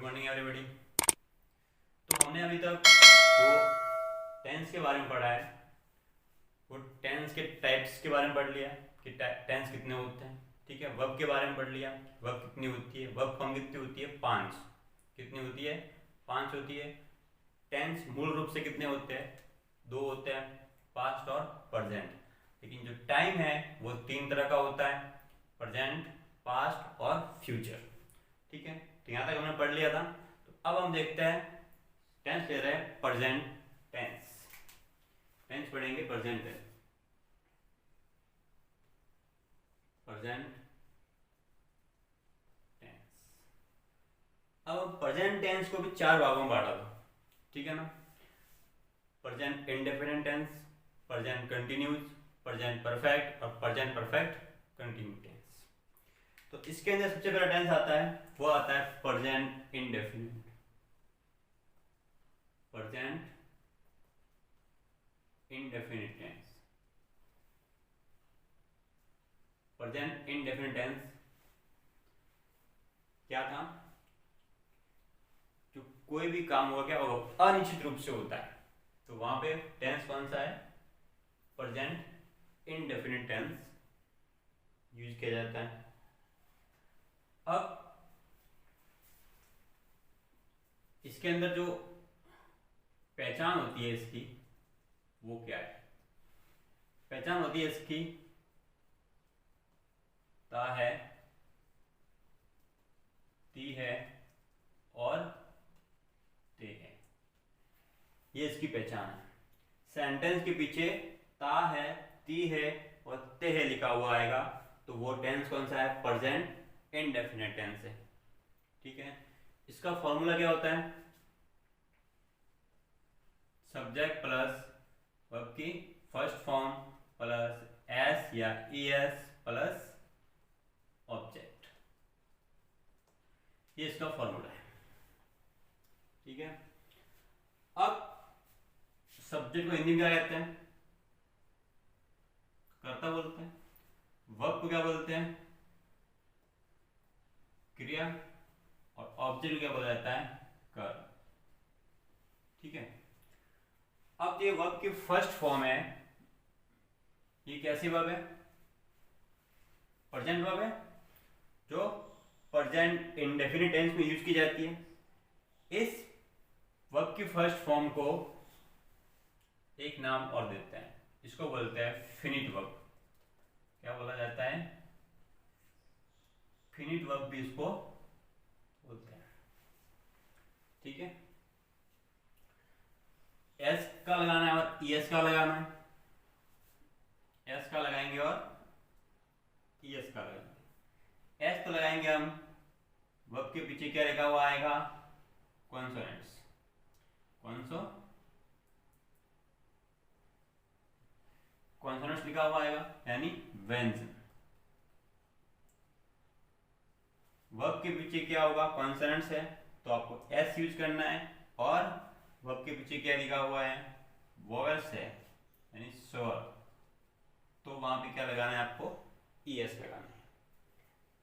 Morning everybody. तो हमने अभी तक वो टेंस के बारे में पढ़ा है, वो टेंस के टाइप्स के बारे में पढ़ लिया कि टेंस कितने होते हैं। ठीक है, वर्ब के बारे में पढ़ लिया, वर्ब कितनी होती है, वर्ब फॉर्म कितनी होती है, 5 कितनी होती है, 5 होती है। टेंस मूल रूप से कितने होते हैं, 2 होते हैं, पास्ट और प्रेजेंट। लेकिन जो टाइम है वो 3 तरह का होता है, प्रेजेंट, पास्ट और फ्यूचर। ठीक है, तो यहाँ तक हमने पढ़ लिया था। तो अब हम देखते हैं टेंस ले रहे हैं प्रेजेंट टेंस। टेंस पढ़ेंगे प्रेजेंट टेंस, प्रेजेंट टेंस। अब प्रेजेंट टेंस को भी 4 भागों में बांटा था, ठीक है ना। Present indefinite tense, present continuous, present perfect और प्रेजेंट परफेक्ट कंटिन्यू टेंस। तो इसके अंदर सबसे पहला टेंस आता है, वो आता है present indefinite. Present indefinite tense. Present indefinite tense क्या था, जो कोई भी काम होगा क्या होगा, अनिश्चित रूप से होता है, तो वहां पे टेंस कौन सा है, प्रेजेंट इंडेफिनिट टेंस यूज किया जाता है। अब इसके अंदर जो पहचान होती है इसकी, वो क्या है, पहचान होती है इसकी ता है, ती है और ते है, ये इसकी पहचान है। सेंटेंस के पीछे ता है, ती है और ते है लिखा हुआ आएगा, तो वो टेंस कौन सा है, प्रेजेंट इंडेफिनिट टेंस है। ठीक है, इसका फॉर्मूला क्या होता है, सब्जेक्ट प्लस वर्ब की फर्स्ट फॉर्म प्लस एस या ईएस प्लस ऑब्जेक्ट, ये इसका फॉर्मूला है। ठीक है, अब सब्जेक्ट को हिंदी में क्या कहते हैं, कर्ता बोलते हैं। वर्ब को क्या बोलते हैं, क्रिया। और ऑब्जेक्ट को क्या बोला जाता है, कर्म। ठीक है, अब ये वर्ब की फर्स्ट फॉर्म है, ये कैसी वर्ब है, प्रेजेंट वर्ब है, जो प्रेजेंट इंडेफिनिट टेंस में यूज की जाती है। इस वर्ब की फर्स्ट फॉर्म को एक नाम और देते हैं, इसको बोलते हैं फिनिट वर्ब। क्या बोला जाता है, फिनिट वर्ब भी इसको बोलते हैं। ठीक है, एस का लगाना है और ईएस का लगाना है, एस का लगाएंगे और ईएस का लगाएंगे। एस तो लगाएंगे हम, वर्ब के पीछे क्या लिखा हुआ आएगा, कॉन्सोनेंट्स, कॉन्सोनेंट्स लिखा हुआ आएगा, यानी व्यंजन। वर्ब के पीछे क्या होगा, कॉन्सोनेंट्स है, तो आपको एस यूज करना है, और वर्ब के पीछे क्या लिखा हुआ है, वोवेल्स है, यानी स्वर, तो वहां पे क्या लगाना है आपको, ईएस लगाना है।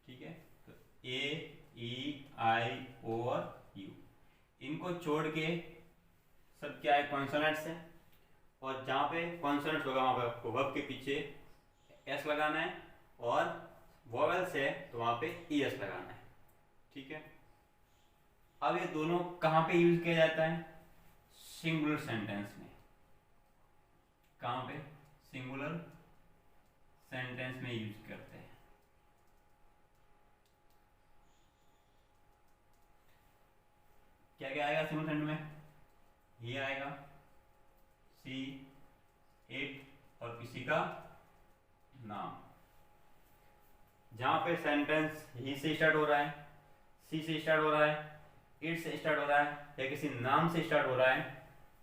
ठीक है, तो ए, ई, आई, ओ और यू, इनको छोड़ के सब क्या है, कॉन्सोनेंट्स है, और जहां पे कॉन्सोनेंट्स होगा वहां पे आपको वर्ब के पीछे एस लगाना है, और वोवेल्स है तो वहां पे ईएस लगाना है। ठीक है, अब ये दोनों कहां पे यूज किया जाता है, सिंगुलर सेंटेंस में। कहां पे, सिंगुलर सेंटेंस में यूज करते हैं। क्या क्या आएगा सिंगुलर सेंटेंस में, ये आएगा, सी, इट और किसी का नाम। जहां पे सेंटेंस ही से स्टार्ट हो रहा है, सी से स्टार्ट हो रहा है, इट से स्टार्ट हो रहा है, या किसी नाम से स्टार्ट हो रहा है,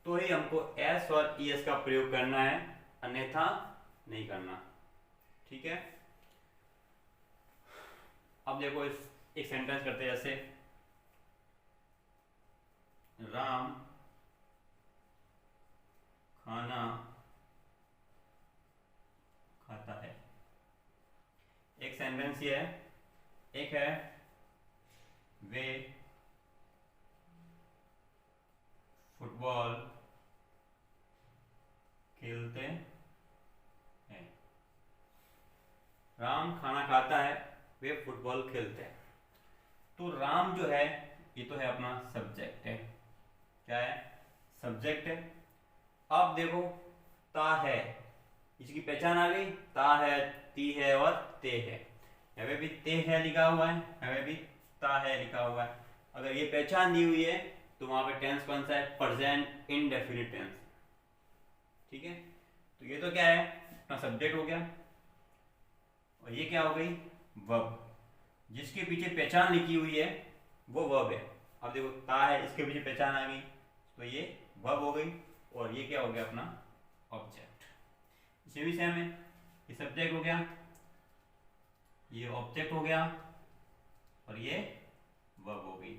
तो ही हमको एस और ईएस का प्रयोग करना है, अन्यथा नहीं करना। ठीक है, अब देखो इस एक सेंटेंस करते हैं, जैसे राम खाना खाता है। एक सेंटेंस ये है, एक है वे फुटबॉल खेलते हैं। राम खाना खाता है, वे फुटबॉल खेलते हैं। तो राम जो है ये तो है अपना सब्जेक्ट है, क्या है, सब्जेक्ट है। अब देखो ता है, इसकी पहचान आ गई, ता है, ती है और ते है। यहाँ पे भी ते है लिखा हुआ है, यहाँ पे भी ता है लिखा हुआ है। अगर ये पहचान दी हुई है तो वहां पे टेंस कौन सा है, प्रेजेंट इंडेफिनिट टेंस। ठीक है, तो ये तो क्या है, अपना सब्जेक्ट हो गया, और ये क्या हो गई, वर्ब। जिसके पीछे पहचान लिखी हुई है वो वर्ब है। अब देखो ता है, इसके पीछे पहचान आ गई तो ये वर्ब हो गई, और ये क्या हो गया अपना ऑब्जेक्ट। इसे भी सेम है, ये सब्जेक्ट हो गया, ये ऑब्जेक्ट हो गया, और ये वर्ब हो गई।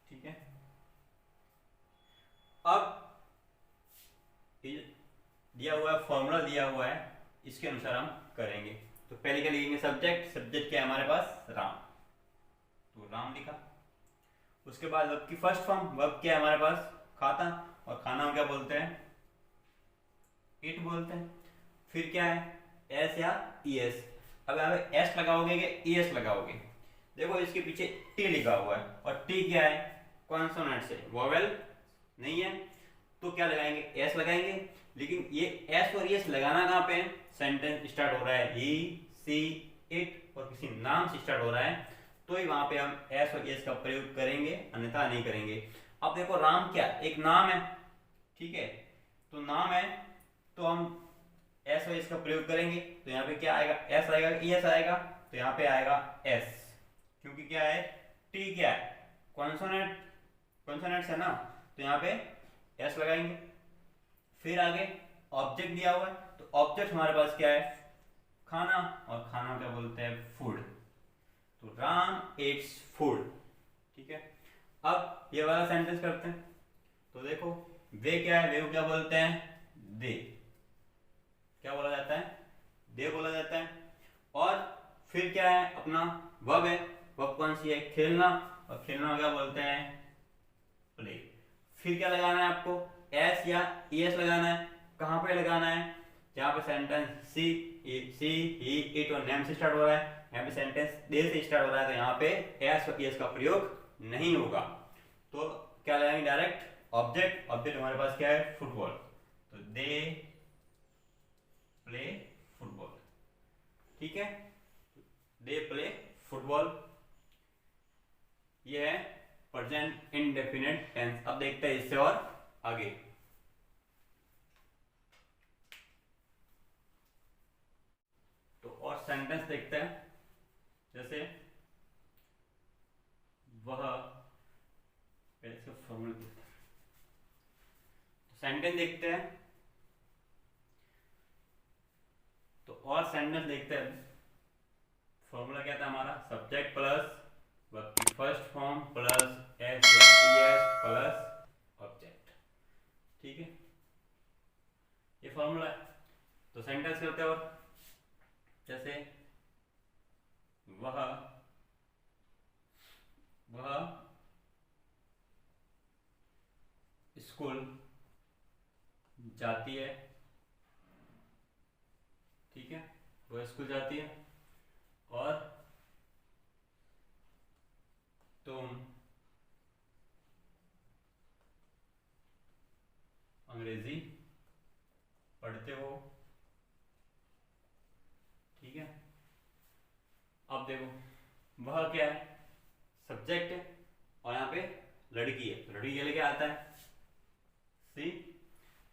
ठीक है, अब दिया हुआ है फॉर्मूला, दिया हुआ है, इसके अनुसार हम करेंगे। तो पहले क्या लिखेंगे, सब्जेक्ट, सब्जेक्ट क्या है हमारे पास, राम, तो राम लिखा। उसके बाद वर्ब की फर्स्ट फॉर्म, वर्ब क्या है हमारे पास, खाता, और खाना हम क्या बोलते हैं, इट बोलते हैं। फिर क्या है, एस या ई एस। अब यहाँ पे एस लगाओगे कि ई एस लगाओगे, देखो इसके पीछे टी लिखा हुआ है, और टी क्या है, कॉन्सोनेंट से, वोवेल नहीं है, तो क्या लगाएंगे, एस लगाएंगे। लेकिन ये एस और एस लगाना कहाँ पे, सेंटेंस स्टार्ट हो रहा है ही, सी, इट और किसी नाम से स्टार्ट हो रहा है, तो ही वहां पे हम एस और एस का प्रयोग करेंगे, अन्यथा नहीं करेंगे। अब देखो राम क्या, एक नाम है, ठीक है, तो नाम है, तो हम एस और एस का प्रयोग करेंगे, तो यहाँ पे क्या आएगा, एस आएगा, एस आएगा, तो यहाँ पे आएगा एस, क्योंकि क्या है, टी क्या है, कॉन्सोनेंट, कॉन्सोनेंट्स है ना, तो यहाँ पे एस लगाएंगे। फिर आगे ऑब्जेक्ट दिया हुआ है, तो ऑब्जेक्ट हमारे पास क्या है, खाना, और खाना क्या बोलते हैं, फूड, तो राम एट्स फूड। ठीक है, अब ये वाला सेंटेंस करते हैं, तो देखो वे क्या है, वे को क्या बोलते हैं, दे, क्या बोला जाता है, दे बोला जाता है। और फिर क्या है, अपना वर्ब है, वर्ब कौन सी है, खेलना, और खेलना क्या बोलते हैं, प्ले। फिर क्या लगाना है आपको, एस या ई एस लगाना है। कहां पे लगाना है, जहां पे सेंटेंस सी, ही, इट और नेम से स्टार्ट हो रहा है, यहाँ पे सेंटेंस दे से स्टार्ट हो रहा है, तो यहाँ पे एस और ई एस का प्रयोग नहीं होगा। तो क्या लगाएंगे, डायरेक्ट ऑब्जेक्ट, ऑब्जेक्ट हमारे पास क्या है, फुटबॉल, तो दे प्ले फुटबॉल। ठीक है, दे प्ले फुटबॉल, ये है प्रेजेंट इंडेफिनिट टेंस। अब देखते हैं इससे और आगे। तो और सेंटेंस देखते हैं, जैसे वह, इसका फॉर्मूला देखते हैं, सेंटेंस देखते हैं, तो और सेंटेंस देखते हैं। फॉर्मूला क्या था हमारा, सब्जेक्ट प्लस वर्ब की फर्स्ट फॉर्म प्लस एस या एस प्लस ऑब्जेक्ट। ठीक है, ये फॉर्मूला है। तो सेंटेंस करते हैं, और जैसे वह स्कूल जाती है। ठीक है, वह स्कूल जाती है, और तुम अंग्रेजी पढ़ते हो। ठीक है, अब देखो वह क्या है, सब्जेक्ट है, और यहाँ पे लड़की है, तो लड़की के लिए क्या आता है, सी।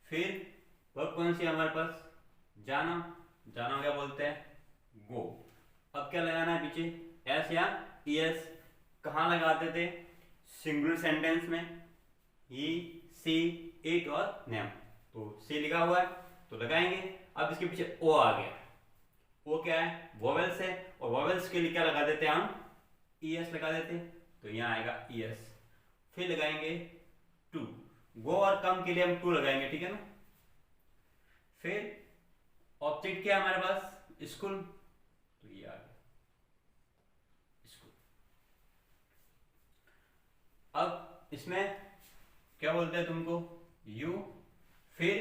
फिर वर्ब कौन सी है हमारे पास, जाना, जाना क्या बोलते हैं, गो। अब क्या लगाना है पीछे, एस या ई एस। कहाँ लगाते थे, सिंगुलर सेंटेंस में, ही, सी, इट और नेम, तो सी लिखा हुआ है तो लगाएंगे। अब इसके पीछे ओ आ गया, ओ क्या है, वोवेल्स है, और वोवेल्स के लिए क्या लगा देते हैं हम, ई एस लगा देते, तो यहाँ आएगा ई एस। फिर लगाएंगे टू, गो और कम के लिए हम टू लगाएंगे, ठीक है ना। फिर ऑब्जेक्ट क्या है हमारे पास, स्कूल, तो ये आ गया स्कूल। अब इसमें क्या बोलते हैं तुमको, यू। फिर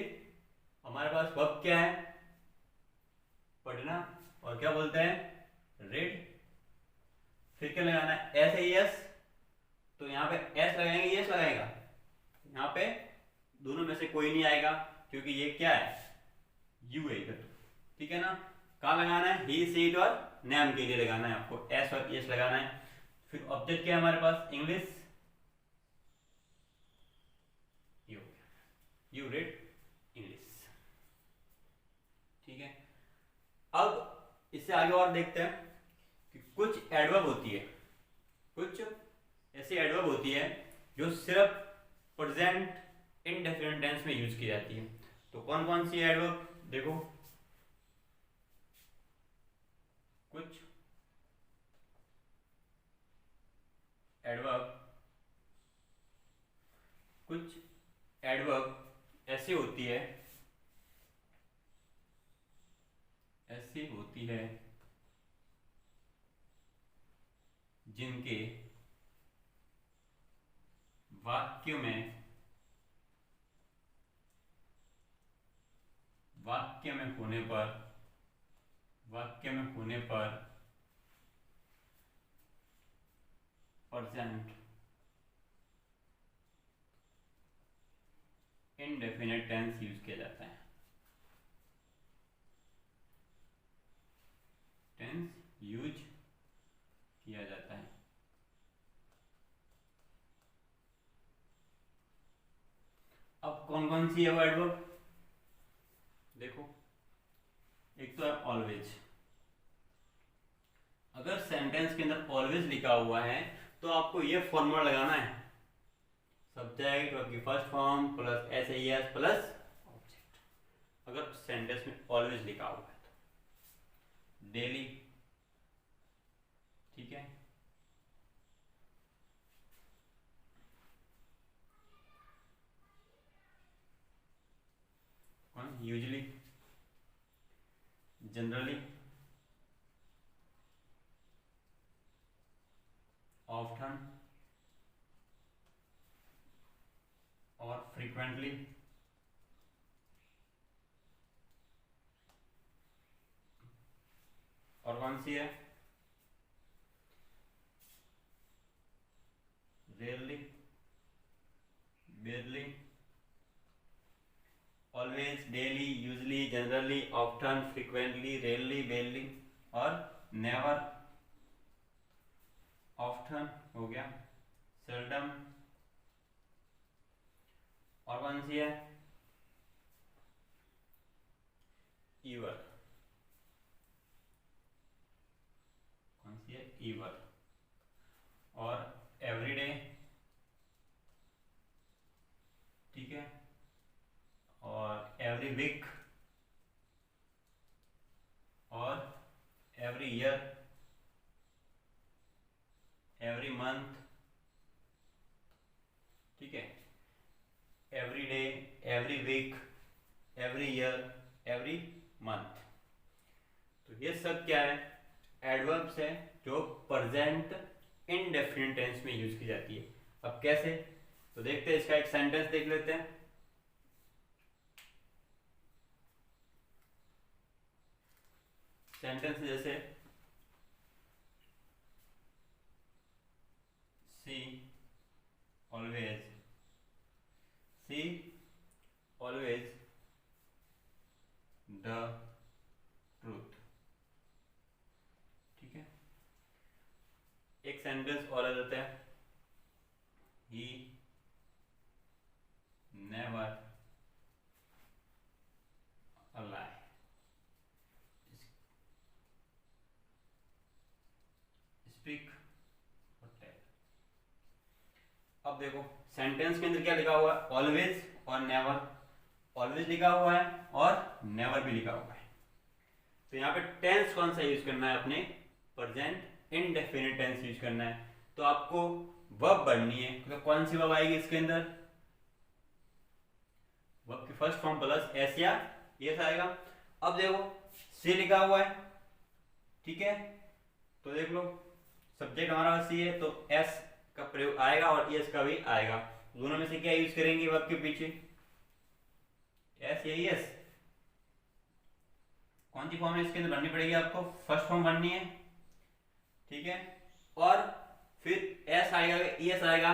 हमारे पास वर्ब क्या है, पढ़ना, और क्या बोलते हैं, रीड। फिर क्या लगाना है, एस है यस, तो यहाँ पे एस लगाएंगे, यस लगाएगा, यहाँ पे दोनों में से कोई नहीं आएगा क्योंकि ये क्या है, यू है इधर, ठीक है ना। कहाँ लगाना है, ही सी इट और नेम के लिए लगाना है आपको, एस और यस लगाना है। फिर ऑब्जेक्ट क्या है हमारे पास, English, you, you read English, ठीक है। अब इससे आगे और देखते हैं कि कुछ एडवर्ब होती है, कुछ ऐसी एडवर्ब होती है जो सिर्फ प्रेजेंट इंडेफिनिट टेंस में यूज की जाती है। तो कौन कौन सी एडवर्ब, देखो कुछ एडवर्ब, कुछ एडवर्ब ऐसी होती है, ऐसी होती है जिनके वाक्य में, वाक्य में होने पर, वाक्य में होने पर प्रेजेंट इंडेफिनिट टेंस यूज किया जाता है, टेंस यूज किया जाता है। अब कौन कौन सी है वो एडवर्ब, देखो एक तो है ऑलवेज। अगर सेंटेंस के अंदर ऑलवेज लिखा हुआ है तो आपको ये फॉर्मूला लगाना है, सब्जेक्ट वर्ब की first form plus S A S plus object, अगर सेंटेंस में ऑलवेज लिखा हुआ है तो। डेली, ठीक है, कौन, यूजली, जनरली, ऑफ्टन और फ्रीक्वेंटली, और कौन सी है, rarely, बेयरली, always, daily, usually, generally, often, frequently, rarely, बेयरली और नेवर, ऑफ्टन हो गया, सेल्डम, और कौन सी है, ईवर, कौन सी है, ईवर, और एवरीडे, ठीक है, और एवरी वीक, और एवरी ईयर, एवरी मंथ, ठीक है, every day, every week, every year, every month. तो ये सब क्या है, एडवर्ब्स है जो प्रेजेंट इंडेफिनिट टेंस में यूज की जाती है। अब कैसे, तो देखते हैं, इसका एक सेंटेंस देख लेते हैं। सेंटेंस जैसे she always, she always the truth, ठीक है। एक सेंटेंस और आ जाता है, he never a lie, speak और टेल। अब देखो सेंटेंस के अंदर क्या लिखा हुआ है, ऑलवेज और नेवर, ऑलवेज लिखा हुआ है और नेवर भी लिखा हुआ है। तो यहाँ पे टेंस कौन सा यूज करना है, अपने प्रेजेंट इंडेफिनिट टेंस यूज करना है। तो आपको वर्ब बननी है, तो कौन सी वर्ब आएगी इसके अंदर, वर्ब की फर्स्ट फॉर्म प्लस एस या एस आएगा। अब देखो सी लिखा हुआ है, ठीक है, तो देख लो सब्जेक्ट हमारा सी है तो एस का प्रयोग आएगा और एस का भी आएगा। दोनों में से क्या यूज करेंगे वर्ब के पीछे? एस या एस? कौन सी फॉर्म है इसके अंदर भरनी पड़ेगी आपको? फर्स्ट फॉर्म भरनी है, ठीक है। और फिर एस आएगा, एस आएगा।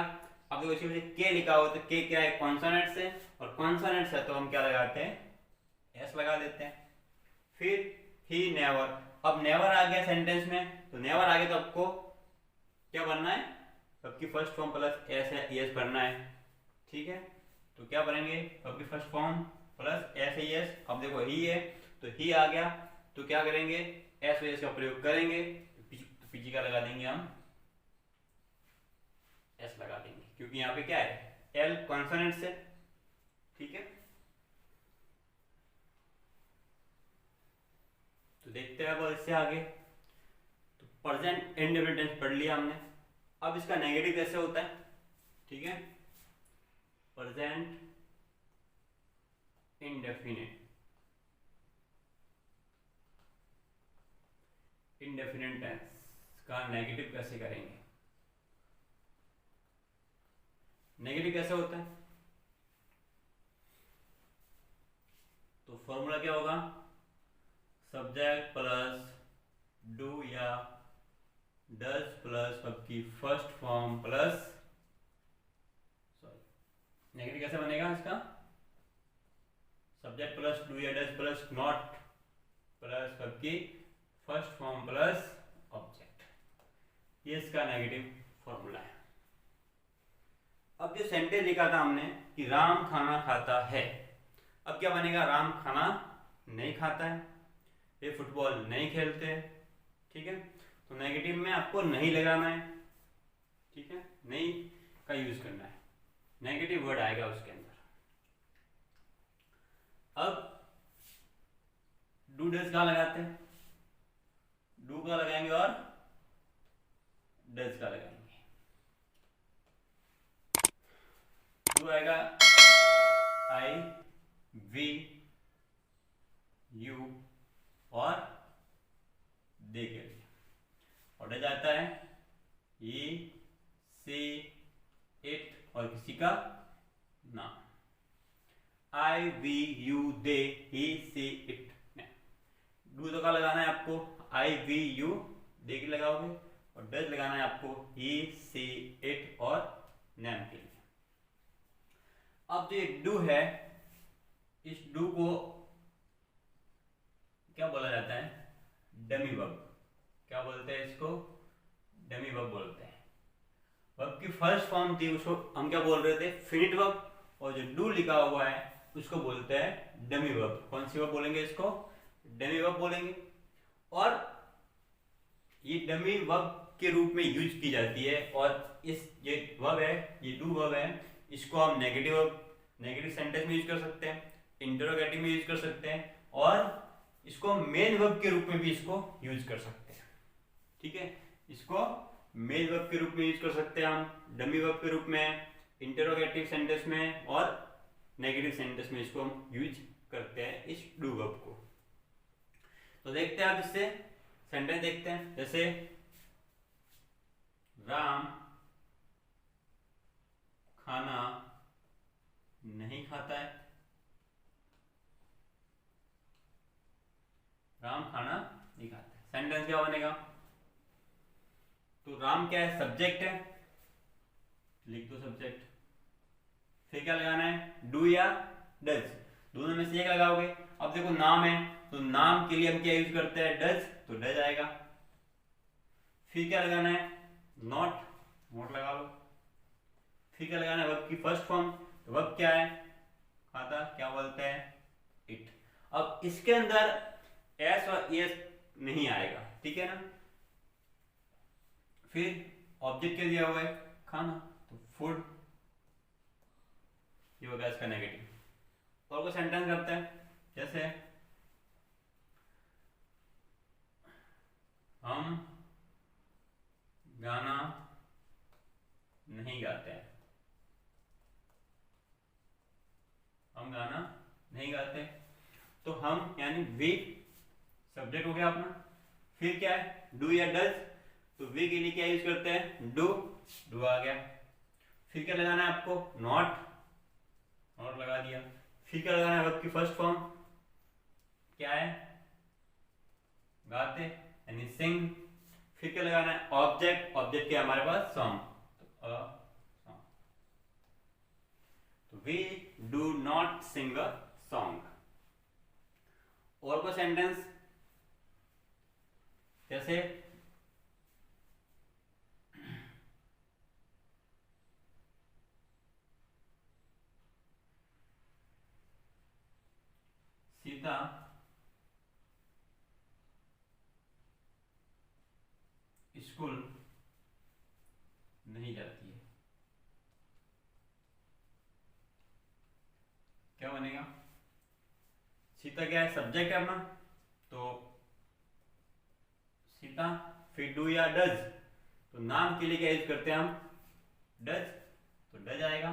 अब देखो इसमें के लिखा हो तो के क्या है? कॉन्सोनेंट्स है, और कॉन्सोनेंट्स है तो हम क्या लगाते हैं? एस लगा देते हैं। फिर ही नेवर। अब नेवर आ गया सेंटेंस में, तो नेवर आ गया तो आपको क्या भरना है? सबकी फर्स्ट फॉर्म प्लस एस है, एस भरना है, ठीक है। तो क्या भरेंगे? सबकी फर्स्ट फॉर्म प्लस एस है, एस। अब देखो ही है तो ही आ गया, तो क्या करेंगे? एस और एस का प्रयोग करेंगे, तो पीछे का लगा देंगे हम? एस लगा देंगे, क्योंकि यहाँ पे क्या है? एल कॉन्सोनेंट्स है, ठीक है। तो देखते हैं अब इससे आगे। तो प्रेजेंट इंडेफिनिट टेंस पढ़ लिया हमने। अब इसका नेगेटिव कैसे होता है, ठीक है। प्रेजेंट इंडेफिनिट, इंडेफिनिट टेंस का नेगेटिव कैसे करेंगे? नेगेटिव कैसे होता है? तो फॉर्मूला क्या होगा? सब्जेक्ट प्लस डू या डज प्लस सबकी first form plus, sorry, negative कैसे बनेगा इसका? सब्जेक्ट प्लस डू या डज प्लस नॉट प्लस सबकी फर्स्ट फॉर्म प्लस ऑब्जेक्ट, ये इसका नेगेटिव फॉर्मूला है। अब जो सेंटेंस लिखा था हमने कि राम खाना खाता है, अब क्या बनेगा? राम खाना नहीं खाता है, ये फुटबॉल नहीं खेलते, ठीक है। तो नेगेटिव में आपको नहीं लगाना है, ठीक है, नहीं का यूज करना है, नेगेटिव वर्ड आएगा उसके अंदर। अब डू डज कहाँ लगाते हैं? डू का लगाएंगे और डज का लगाएंगे। डू आएगा आई वी यू और दे के लिए, और डज आता है ही सी इट और किसी का नाम। I we you they he she it. Do तो का लगाना है आपको आई वी यू दे के लगाओगे, और डज लगाना है आपको ही सी इट और नेम के लिए। अब जो डू है, इस डू को क्या बोला जाता है? Dummy verb. क्या बोलते हैं इसको? डमी वर्ब बोलते हैं। वर्ब की फर्स्ट फॉर्म थी उसको हम क्या बोल रहे थे? Finite verb. और जो डू लिखा हुआ है उसको बोलते हैं डमी वर्ब। कौन सी वर्ब बोलेंगे इसको? डमी वर्ब बोलेंगे। और ये डमी वर्ब के रूप में यूज की जाती है, और इस ये वर्ब है, ये डू वर्ब है, इसको हम नेगेटिव सेंटेंस में यूज कर सकते हैं, इंटरोगेटिव में यूज कर सकते हैं, और इसको मेन वर्ब के रूप में भी इसको यूज कर सकते हैं, ठीक है। इसको मेन वर्ब के रूप में यूज कर सकते हैं हम, डमी वर्ब के रूप में, इंटरोगेटिव सेंटेंस में, और नेगेटिव सेंटेंस में इसको हम यूज करते हैं इस डू वर्ब को। तो देखते हैं अब इससे सेंटेंस देखते हैं। जैसे राम खाना नहीं खाता है। राम खाना नहीं खाता है, सेंटेंस क्या बनेगा? तो राम क्या है? सब्जेक्ट है, लिख दो सब्जेक्ट। फिर क्या लगाना है? डू या डज, दोनों में से एक लगाओगे। अब देखो नाम है, तो नाम के लिए हम क्या यूज करते हैं? डज, तो डज आएगा। फिर क्या लगाना है? नॉट लगा लो। फिर क्या लगाना है? वर्ब की फर्स्ट फॉर्म, तो वर्ब क्या है? खाता, क्या बोलते हैं? इट। अब इसके अंदर एस और एस नहीं आएगा, ठीक है ना। फिर ऑब्जेक्ट क्या दिया हुआ है? खाना, तो फूड, ये होगा इसका नेगेटिव। और कोई सेंटेंस करते हैं, जैसे हम गाना नहीं गाते हैं। हम गाना नहीं गाते, तो हम यानी वी सब्जेक्ट हो गया अपना। फिर क्या है? डू या डज, तो वी के लिए क्या यूज करते हैं? डू, डू आ गया। फिर क्या लगाना है आपको, नॉट, नॉट लगा दिया। फिर क्या लगाना है, वर्ब की फर्स्ट फॉर्म क्या है, गाते यानी सिंग। फिर क्या लगाना है, ऑब्जेक्ट, ऑब्जेक्ट क्या हमारे पास, सॉन्ग, तो सॉन्ग, तो we do not sing a song. और कोई सेंटेंस जैसे सीता स्कूल नहीं जाती है, क्या बनेगा, सीता क्या है, सब्जेक्ट है अपना, तो सीता। फिर डू या डज, तो नाम के लिए क्या यूज करते हैं हम, डज, तो डज आएगा।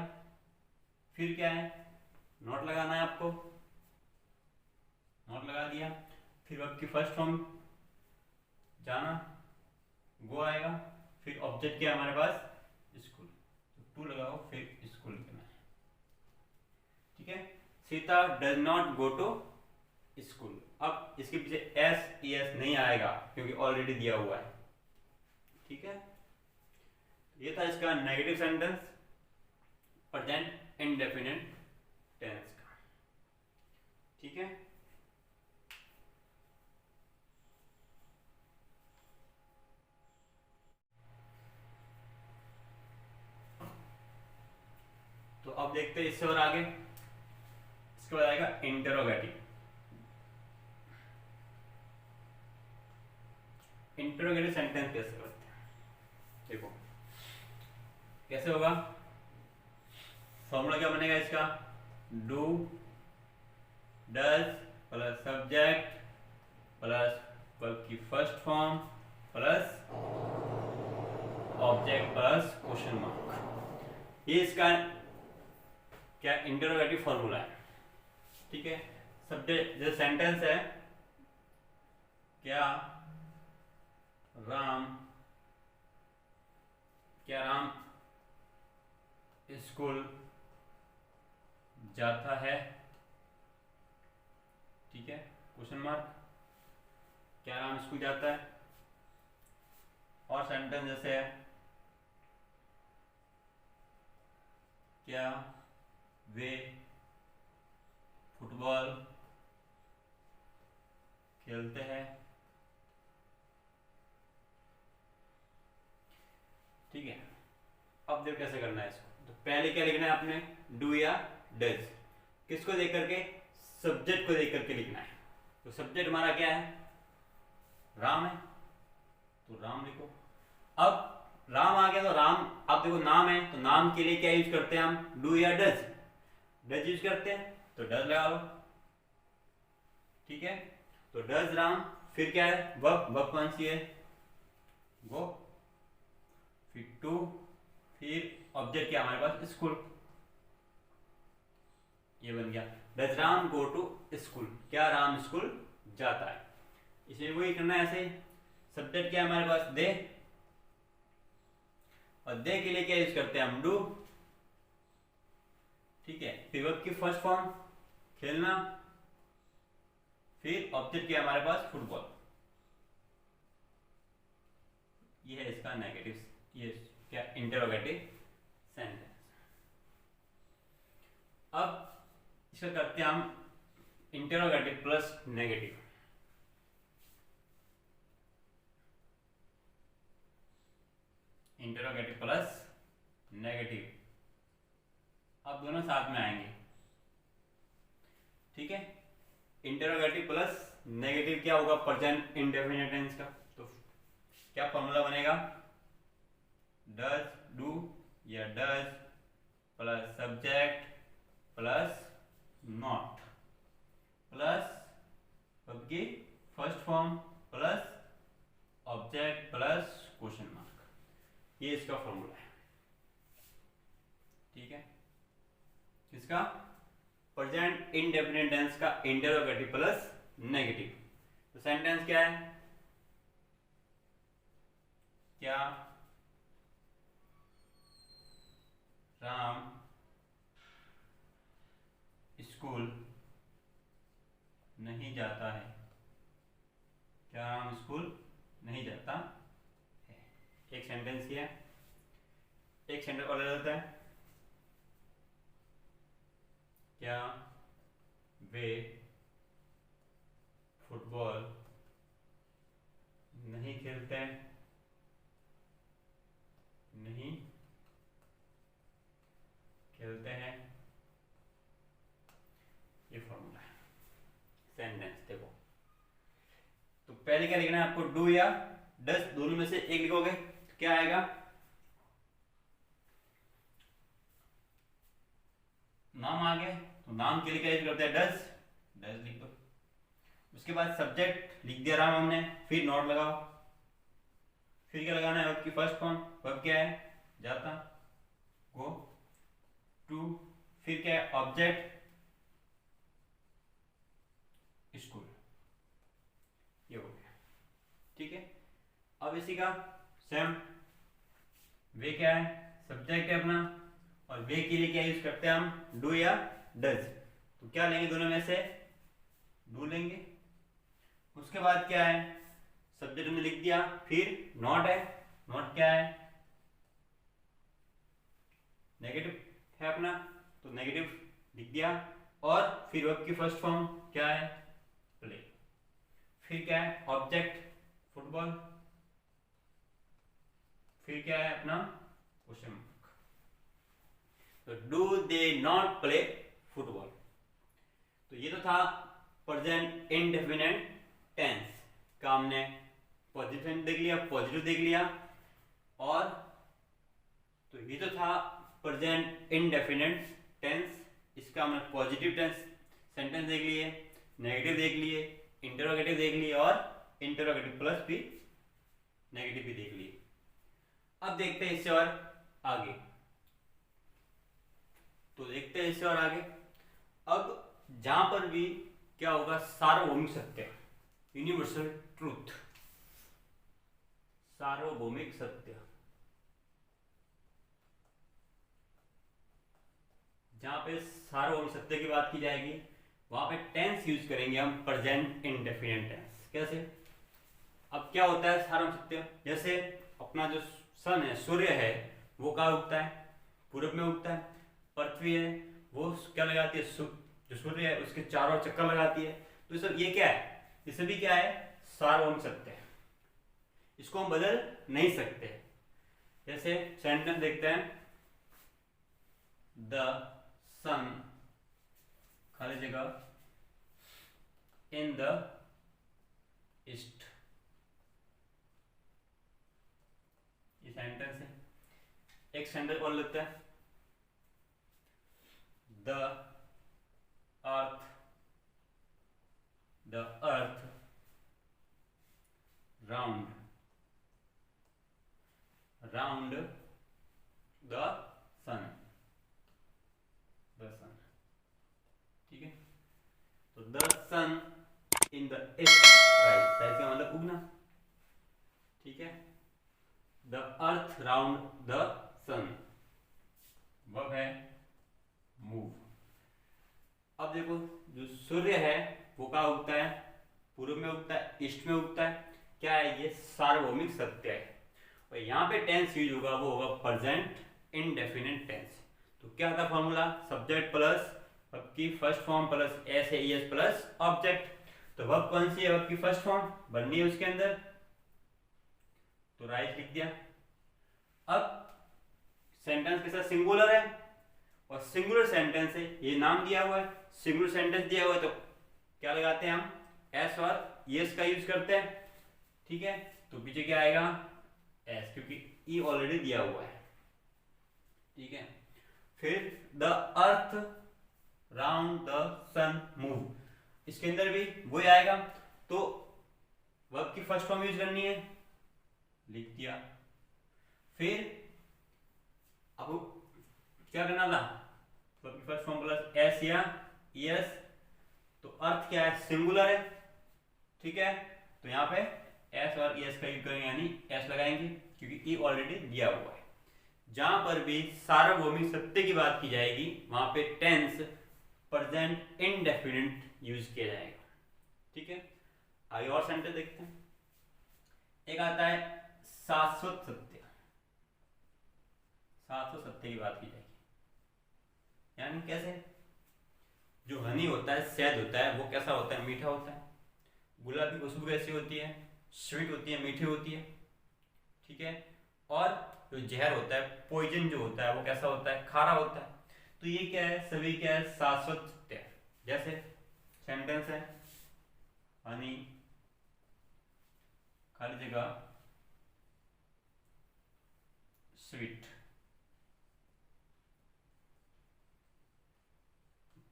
फिर क्या है, नॉट लगाना है आपको, नॉट लगा दिया। फिर वर्ब की फर्स्ट फॉर्म जाना, गो आएगा। फिर ऑब्जेक्ट क्या है हमारे पास, स्कूल, तो टू लगाओ, फिर स्कूल करना है, ठीक है। Sita does not go to school. अब इसके पीछे एस एस नहीं आएगा क्योंकि ऑलरेडी दिया हुआ है, ठीक है। ये था इसका negative sentence present indefinite tense का, ठीक है। तो अब देखते हैं इससे और आगे, इसके बाद आएगा इंटरोगेटिव। इंटरोगेटिव सेंटेंस कैसे करते हैं, देखो कैसे होगा, फॉर्मूला क्या बनेगा इसका, do does plus subject plus verb की first form plus object plus question mark. ये इसका क्या इंटरोगेटिव फॉर्मूला है, ठीक है। सब्जेक्ट जो सेंटेंस है, क्या राम, क्या राम स्कूल जाता है, ठीक है, क्वेश्चन मार्क, क्या राम स्कूल जाता है। और सेंटेंस जैसे है, क्या वे फुटबॉल खेलते हैं, ठीक है। अब देखो कैसे करना है इसको, तो पहले क्या लिखना है आपने, डू या डज, किसको देख करके, सब्जेक्ट को देख करके लिखना है। तो सब्जेक्ट हमारा क्या है, राम है, तो राम लिखो। अब राम आ गया तो राम, अब देखो नाम है तो नाम के लिए क्या यूज करते हैं हम, डू या डज, डज यूज करते हैं, तो डज लगा लो, ठीक है। तो डज राम, फिर क्या है, वर्ब, वर्ब कौन सी है, गो, फिर टू, फिर ऑब्जेक्ट क्या हमारे पास, स्कूल, ये बन गया, does Ram go to school, क्या राम स्कूल जाता है। इसे वही करना है ऐसे, सब्जेक्ट क्या है हमारे पास, दे, और दे के लिए क्या यूज करते हैं हम, डू, ठीक है। फिर वर्ब की फर्स्ट फॉर्म खेलना, फिर ऑब्जेक्ट क्या है हमारे पास, फुटबॉल। ये है इसका नेगेटिव, ये क्या इंटरोगेटिव सेंटेंस। अब इसका करते हैं हम interrogative plus negative. Interrogative plus negative, अब दोनों साथ में आएंगे, ठीक है। इंटरोगेटिव प्लस नेगेटिव क्या होगा, प्रेजेंट इंडेफिनिट टेंस का, तो क्या फॉर्मूला बनेगा, डज डू या does plus subject plus not plus verb की first form plus object plus question mark, ये इसका फॉर्मूला है, ठीक है। किसका, प्रेजेंट इंडेफिनिट टेंस का इंटरोगेटिव प्लस नेगेटिव। तो सेंटेंस क्या है, क्या राम स्कूल नहीं जाता है। क्या राम स्कूल नहीं जाता है? एक सेंटेंस किया, एक सेंटेंस और ले लेता है। क्या वे फुटबॉल नहीं खेलते हैं? नहीं खेलते हैं। ये फॉर्मूला है सेंटेंस। देखो तो पहले क्या लिखना है आपको, डू या डज दोनों में से एक लिखोगे तो क्या आएगा, नाम आ गया तो नाम के लिए क्या यूज करते हैं, डज, डज लिख दो। उसके बाद सब्जेक्ट लिख दिया राम हमने, फिर नॉट लगाओ, फिर क्या लगाना है, वर्ब की फर्स्ट फॉर्म, वर्ब क्या है, जाता, गो, टू, फिर क्या है, ऑब्जेक्ट, स्कूल। ये हो गया, ठीक है। अब इसी का सेम, वे क्या है, सब्जेक्ट है अपना, और वे के लिए क्या यूज करते हैं हम, डू या डज। तो क्या लेंगे दोनों में से, डू लेंगे। उसके बाद क्या है, सब्जेक्ट हमने लिख दिया, फिर नॉट है, नॉट क्या है, नेगेटिव है अपना, तो नेगेटिव लिख दिया, और फिर वर्ब की फर्स्ट फॉर्म क्या है, प्ले, फिर क्या है, ऑब्जेक्ट फुटबॉल, फिर क्या है अपना क्वेश्चन मार्क। तो do they not play football. तो ये तो था प्रेजेंट इंडेफिनिट टेंस का, हमने पॉजिटिव देख लिया, पॉजिटिव देख लिया, और तो ये तो था प्रेजेंट इंडेफिनिट टेंस, इसका हमने पॉजिटिव टेंस सेंटेंस देख लिए, नेगेटिव देख लिए, इंटरोगेटिव देख लिए, और इंटरोगेटिव प्लस भी नेगेटिव भी देख लिए। अब देखते हैं इससे और आगे, तो देखते हैं इससे और आगे। अब जहां पर भी क्या होगा, सार्वभौमिक सत्य, यूनिवर्सल ट्रूथ, सार्वभौमिक सत्य, जहां पे सार्वभौमिक सत्य की बात की जाएगी, वहां पे टेंस यूज करेंगे हम प्रेजेंट इंडेफिनिट टेंस। कैसे, अब क्या होता है सार्वभौमिक सत्य, जैसे अपना जो सन है, सूर्य है, वो कहाँ उगता है, पूरब में उगता है। पृथ्वी है, वो क्या लगाती है, जो सूर्य है उसके चारों चक्कर लगाती है। तो सब ये क्या है, ये सभी क्या है, सार्वभौमिक सत्य है, इसको हम बदल नहीं सकते। जैसे सेंटेंस देखते हैं, द सन खाली जगह इन द ईस्ट, ये सेंटेंस है। एक सेंटेंस और लेते हैं, the earth round the sun, ठीक है। तो the sun in the east, right, right का मतलब उगना, ठीक है। The earth round the sun, verb है मूव। अब देखो जो सूर्य है वो कहाँ उगता है, पूर्व में उगता है, ईस्ट में उगता है। क्या है, ये सार्वभौमिक सत्य है। और यहाँ पे टेंस यूज होगा, वो होगा प्रेजेंट इंडेफिनिट टेंस। तो क्या था फॉर्मूला, सब्जेक्ट प्लस वर्ब की first form plus S A S plus object. तो वर्ब कौन सी है, वर्ब की फर्स्ट फॉर्म बननी है उसके अंदर, तो राइट लिख दिया। अब सेंटेंस के साथ सिंगुलर है, और सिंगुलर सेंटेंस है, ये नाम दिया हुआ है, सिंगुलर सेंटेंस दिया हुआ है, तो क्या लगाते हैं हम, एस और यस का यूज करते हैं, ठीक है। तो पीछे क्या आएगा, एस, क्योंकि ई ऑलरेडी दिया हुआ है, ठीक है। फिर the earth round the sun move, इसके अंदर भी वही आएगा, तो वर्ब की फर्स्ट फॉर्म यूज करनी है, लिख दिया। फिर अब क्या करना था, वर्ब की फर्स्ट फॉर्म प्लस एस या एस, तो अर्थ क्या है, सिंगुलर है, ठीक है। तो यहाँ पे एस और एस का यूज करेंगे, यानी एस लगाएंगे, क्योंकि ई ऑलरेडी दिया हुआ है। जहां पर भी सार्वभौमिक सत्य की बात की जाएगी वहां पे टेंस प्रेजेंट इंडेफिनिट यूज किया जाएगा। ठीक है, आगे और सेंटेंस देखते हैं। एक आता है शाश्वत सत्य। शाश्वत सत्य की बात की जाएगी, यानी कैसे? जो हनी होता है, शहद होता है, वो कैसा होता है? मीठा होता है। गुलाब की खुशबू कैसी होती है? स्वीट होती है, मीठी होती है। ठीक है, और जो जहर होता है, पॉइजन जो होता है, वो कैसा होता है? खारा होता है। तो ये क्या है? सभी क्या है? शाश्वत सत्य है। जैसे सेंटेंस है, हनी खाली जगह स्वीट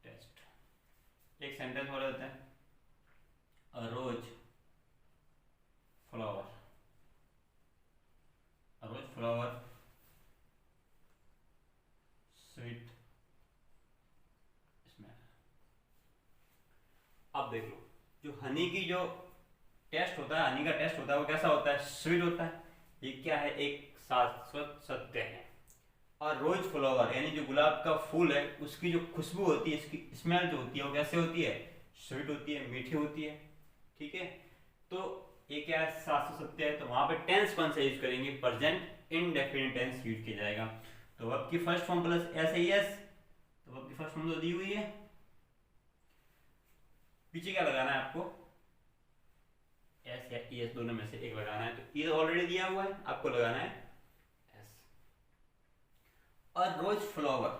टेस्ट। एक सेंटेंस और होता है, अ रोज फ्लावर। अ रोज फ्लावर स्वीट स्मेल। अब देख लो, जो हनी की जो टेस्ट होता है, हनी का टेस्ट होता है, वो कैसा होता है? स्वीट होता है। ये क्या है? एक शाश्वत सत्य है। और रोज फ्लावर यानी जो गुलाब का फूल है, उसकी जो खुशबू होती है, इसकी स्मेल जो होती है, वो कैसे होती है? स्वीट होती है, मीठी होती है। ठीक है, तो ये क्या है? शाश्वत सत्य है। तो वहां पे टेंस कौन सा यूज करेंगे? प्रेजेंट इंडेफिनिट टेंस यूज किया जाएगा। तो वर्ब की फर्स्ट फॉर्म प्लस एस है यस। तो वर्ब की फर्स्ट फॉर्म तो दी हुई है, पीछे क्या लगाना है आपको? एस या एस दोनों में से एक लगाना है। तो ये ऑलरेडी दिया हुआ है, आपको लगाना है एस। और रोज फ्लावर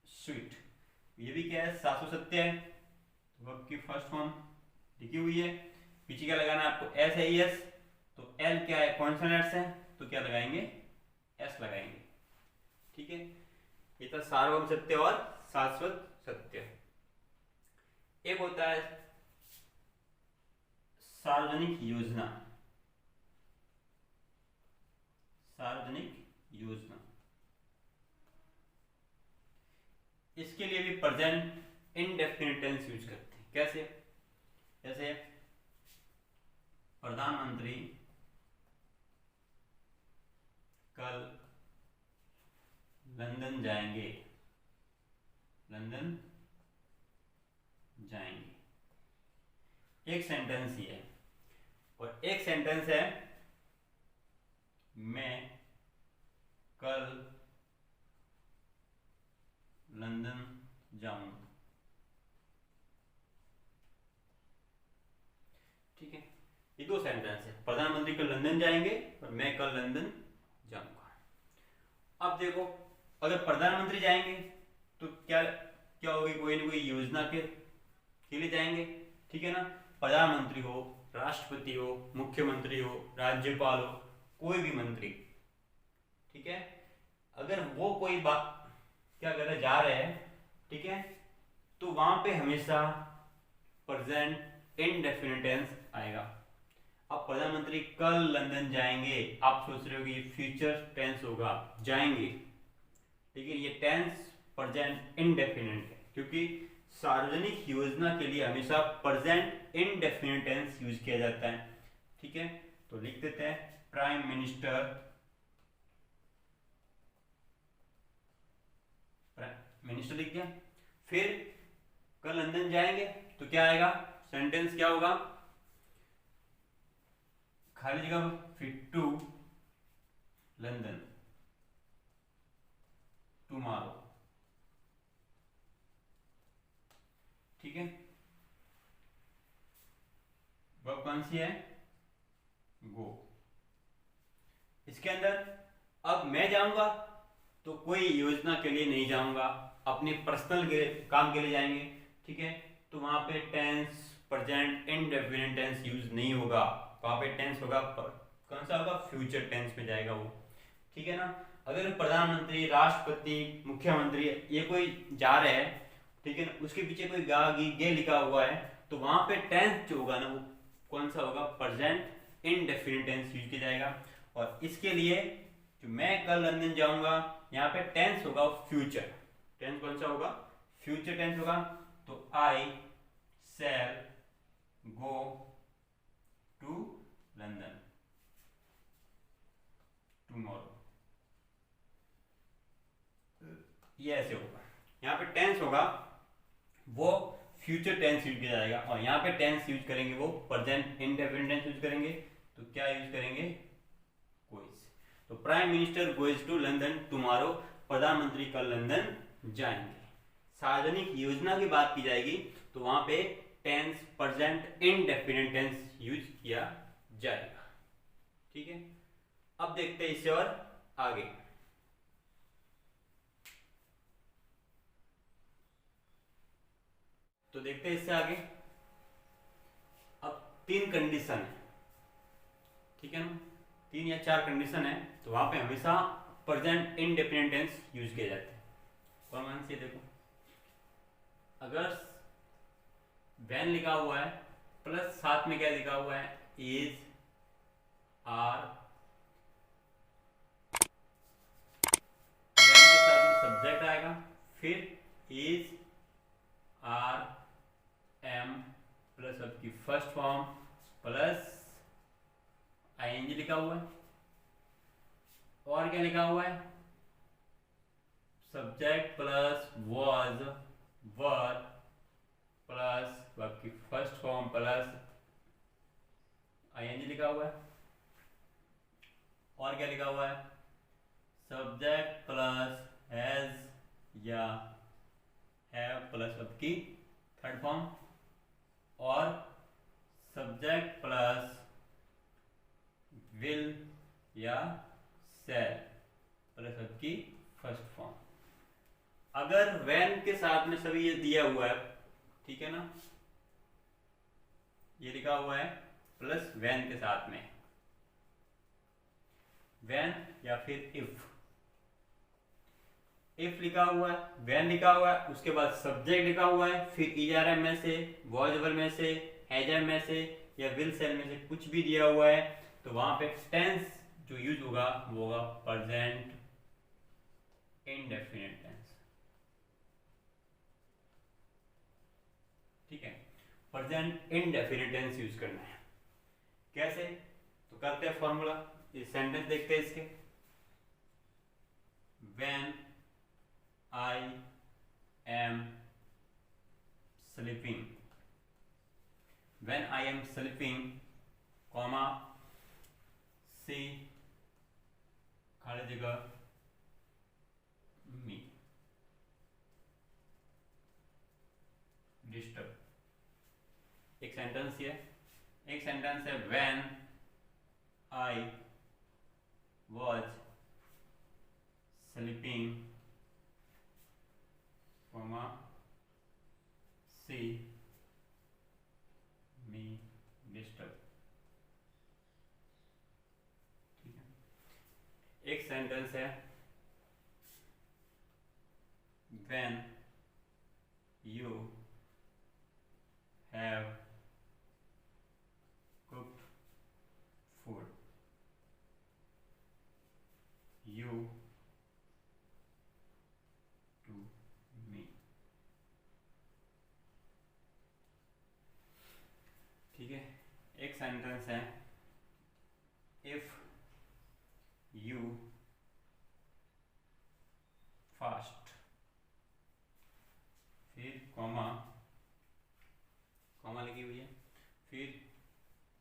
स्वीट, ये भी क्या है? शाश्वत सत्य है। वर्ब की फर्स्ट फॉर्म लिखी हुई है, पीछे क्या लगाना है आपको? एस है एस। तो एल क्या है? कॉन्सोनेंट्स है, तो क्या लगाएंगे? एस लगाएंगे। ठीक है, ये था सार्वभौम सत्य और शाश्वत सत्य। एक होता है सार्वजनिक योजना। सार्वजनिक योजना, इसके लिए भी प्रेजेंट इंडेफिनिट टेंस यूज करते हैं। कैसे? जैसे प्रधानमंत्री कल लंदन जाएंगे। लंदन जाएंगे, एक सेंटेंस ही है। और एक सेंटेंस है, मैं कल लंदन जाऊंगा। ठीक है, ये दो सेंटेंस है, प्रधानमंत्री कल लंदन जाएंगे और मैं कल लंदन जाऊंगा। अब देखो, अगर प्रधानमंत्री जाएंगे तो क्या क्या होगी? कोई ना कोई योजना के लिए जाएंगे। ठीक है ना, प्रधानमंत्री हो, राष्ट्रपति हो, मुख्यमंत्री हो, राज्यपाल हो, कोई भी मंत्री। ठीक है, अगर वो कोई बात क्या कर रहे, जा रहे हैं, ठीक है, तो वहां पे हमेशा प्रेजेंट इंडेफिनिट टेंस आएगा। अब प्रधानमंत्री कल लंदन जाएंगे, आप सोच रहे हो कि फ्यूचर टेंस होगा, जाएंगे, लेकिन ये टेंस प्रेजेंट इंडेफिनिट है, क्योंकि सार्वजनिक योजना के लिए हमेशा प्रेजेंट इंडेफिनिट टेंस यूज किया जाता है। ठीक है, तो लिख देते हैं प्राइम मिनिस्टर लिख दिया। फिर कल लंदन जाएंगे तो क्या आएगा? सेंटेंस क्या होगा? खाली जगह फिर टू लंदन टुमारो। ठीक है, वर्ब कौन सी है? गो। इसके अंदर अब मैं जाऊंगा तो कोई योजना के लिए नहीं जाऊंगा, अपने पर्सनल काम के लिए जाएंगे। ठीक है, तो वहां पे tense present indefinite tense use नहीं होगा, वहां पे टेंस होगा कौन सा होगा? फ्यूचर टेंस में जाएगा वो। ठीक है ना, अगर प्रधानमंत्री, राष्ट्रपति, मुख्यमंत्री ये कोई जा रहे हैं, ठीक है ना, उसके पीछे कोई गा गी गे लिखा हुआ है, तो वहां पे टेंस जो होगा ना, वो कौन सा होगा? प्रेजेंट इंडेफिनिट टेंस यूज किया जाएगा। और इसके लिए जो मैं कल लंदन जाऊंगा, यहाँ पे टेंस होगा फ्यूचर। टेंस कौन सा होगा? फ्यूचर टेंस होगा। तो आई शैल गो टू लंदन टुमारो। ये ऐसे होगा। यहाँ पे टेंस होगा वो फ्यूचर टेंस यूज किया जाएगा, और यहाँ पे टेंस यूज करेंगे वो प्रेजेंट इंडेफिनिट टेंस यूज करेंगे। तो क्या यूज करेंगे? गोइज। तो prime minister goes to London tomorrow, प्रधानमंत्री कल लंदन जाएंगे। सार्वजनिक योजना की बात की जाएगी तो वहां पे tense present indefinite tense use किया जाएगा। ठीक है, अब देखते हैं इससे और आगे। तो देखते हैं इससे आगे। अब 3 कंडीशन है, ठीक है ना, 3 या 4 कंडीशन है, तो वहां पे हमेशा प्रेजेंट इंडेफिनिट टेंस यूज किए जाते हैं। कौन से देखो, अगर वैन लिखा हुआ है प्लस साथ में क्या लिखा हुआ है? इज, आर, वैन के साथ में सब्जेक्ट आएगा, फिर इज, आर, एम प्लस आपकी फर्स्ट फॉर्म प्लस आईएनजी लिखा हुआ है, और क्या लिखा हुआ है? Subject plus was, were plus आपकी फर्स्ट फॉर्म प्लस आईएनजी लिखा हुआ है, और क्या लिखा हुआ है? सब्जेक्ट प्लस हैज या हैव प्लस आपकी थर्ड फॉर्म, और सब्जेक्ट प्लस विल या शैल प्लस आपकी फर्स्ट फॉर्म। अगर वैन के साथ में सभी ये दिया हुआ है, ठीक है ना, ये लिखा हुआ है प्लस वैन के साथ में वैन, या फिर इफ लिखा हुआ है, वैन लिखा हुआ है, उसके बाद सब्जेक्ट लिखा हुआ है, फिर इजारा में से, वॉज ओवर में से, हैजर में से या विल सेल में से कुछ भी दिया हुआ है, तो वहां पे टेंस जो यूज होगा वो होगा प्रेजेंट इंडेफिनिट टेंस। ठीक है, प्रेजेंट इंडेफिनिट टेंस यूज करना है। कैसे? तो करते हैं फॉर्मूला, ये सेंटेंस देखते हैं इसके। When I am sleeping, when I am sleeping, comma, she खाली जगह मी डिस्टर्ब। एक सेंटेंस है, एक सेंटेंस है when I was sleeping, comma, see me disturb. ठीक है, एक सेंटेंस है when you have cooked food, you to me। ठीक है, एक सेंटेंस है if you fast, फिर कॉमा लिखी हुई है, फिर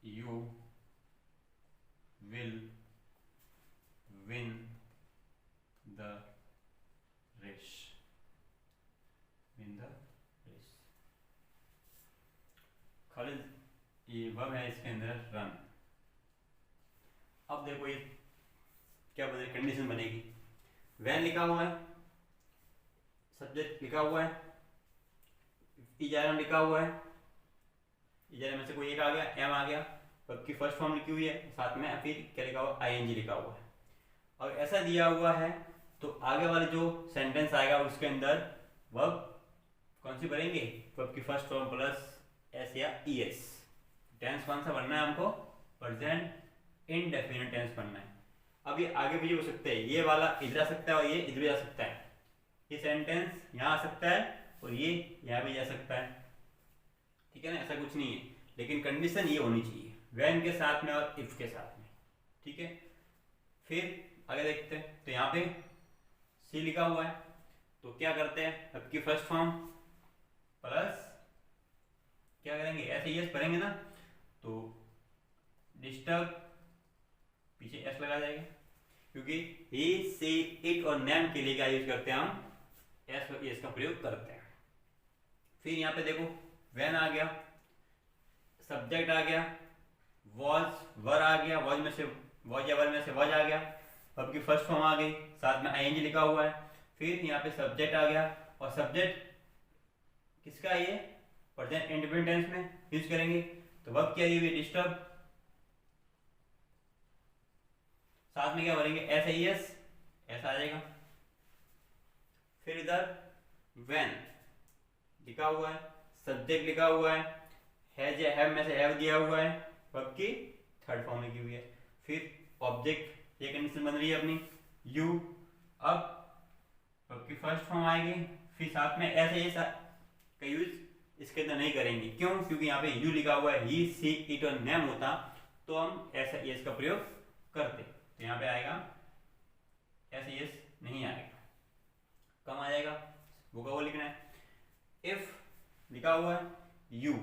you will win the race, win the race. खाली ये वर्ब है इसके अंदर रन। अब देखो ये क्या बनेगी, कंडीशन बनेगी। वैन लिखा हुआ है, सब्जेक्ट लिखा हुआ है, इजारा लिखा हुआ है, इजारे में से कोई एक आ गया, एम आ गया, वर्ब की फर्स्ट फॉर्म लिखी हुई है, साथ में फिर क्या लिखा हुआ? आईएनजी लिखा हुआ है। और ऐसा दिया हुआ है तो आगे वाले जो सेंटेंस आएगा उसके अंदर वर्ब कौन सी भरेंगे? वर्ब की फर्स्ट फॉर्म प्लस एस या ईएस। टेंस कौन सा बनना है हमको? प्रेजेंट इंडेफिनिट टेंस बनना है। अब ये आगे भी हो सकते हैं, ये वाला इधर आ सकता है और ये इधर भी आ सकता है। ये सेंटेंस यहाँ आ सकता है और ये यहाँ भी जा सकता है, ठीक है ना, ऐसा कुछ नहीं है, लेकिन कंडीशन ये होनी चाहिए व्हेन के साथ में और इफ के साथ में। ठीक है, फिर आगे देखते हैं। तो यहाँ पे सी लिखा हुआ है, तो क्या करते हैं, अब की फर्स्ट फॉर्म प्लस क्या करेंगे, ऐसे ही एस भरेंगे ना, तो डिस्टर्ब पीछे एस लगा जाएगा, क्योंकि ही सी इट और नेम के लिए क्या यूज करते हैं हम, एस और एस का प्रयोग करते हैं। फिर यहाँ पे देखो व्हेन आ गया, सब्जेक्ट आ गया, वॉज वर आ गया, वॉज में से वॉज या वर में से वॉज आ गया, अब की फर्स्ट फॉर्म आ गई, साथ में आईएनजी लिखा हुआ है। फिर यहाँ पे सब्जेक्ट आ गया, और सब्जेक्ट किसका है, ये प्रेजेंट इंडिपेंडेंट टेंस में यूज करेंगे, तो वर्ब क्या है, डिस्टर्ब, साथ में क्या भरेंगे, एस आई एस, ऐसा आ जाएगा। फिर इधर व्हेन लिखा हुआ है, सब्जेक्ट लिखा हुआ है या हैव में से हैव दिया हुआ है, वर्ब की थर्ड फॉर्म लिखी हुई है। फिर ऑब्जेक्ट, ये कंडीशन बन रही है अपनी यू, अब वर्ब की फर्स्ट फॉर्म आएगी, फिर साथ में ऐसे ही का यूज इसके अंदर नहीं करेंगे, क्यों, क्योंकि यहाँ पे यू लिखा हुआ है, ही सी इट और नेम होता तो हम ऐसा एस का प्रयोग करते, तो यहाँ पे आएगा ऐसे एस नहीं आएगा, कम आ जाएगा, वो लिखना है। इफ लिखा हुआ है यू,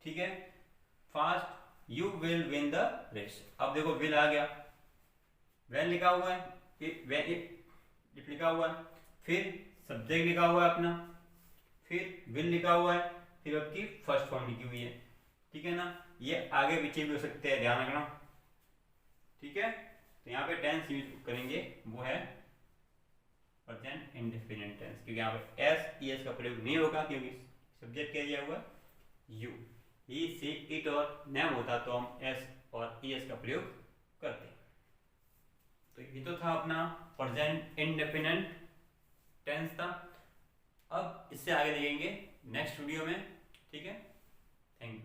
ठीक है, fast you will win the race, अब देखो विल आ गया, व्हेन लिखा हुआ है, व्हेन इफ लिखा हुआ है, फिर सब्जेक्ट लिखा हुआ है अपना, फिर विल लिखा हुआ है, फिर आपकी फर्स्ट फॉर्म लिखी हुई है, ठीक है ना, ये आगे पीछे भी हो सकते हैं, ध्यान रखना, ठीक है। तो यहाँ पे टेंस यूज करेंगे वो है प्रेजेंट इंडेफिनिट टेंस, क्योंकि यहाँ पे एस ई एस का प्रयोग नहीं होगा, क्योंकि सब्जेक्ट क्या दिया हुआ है यू, ही सी इट और नेम होता तो हम एस और ई एस का प्रयोग करते। तो ये तो था अपना प्रेजेंट इंडेफिनिट टेंस था। अब इससे आगे देखेंगे नेक्स्ट वीडियो में, ठीक है, थैंक यू।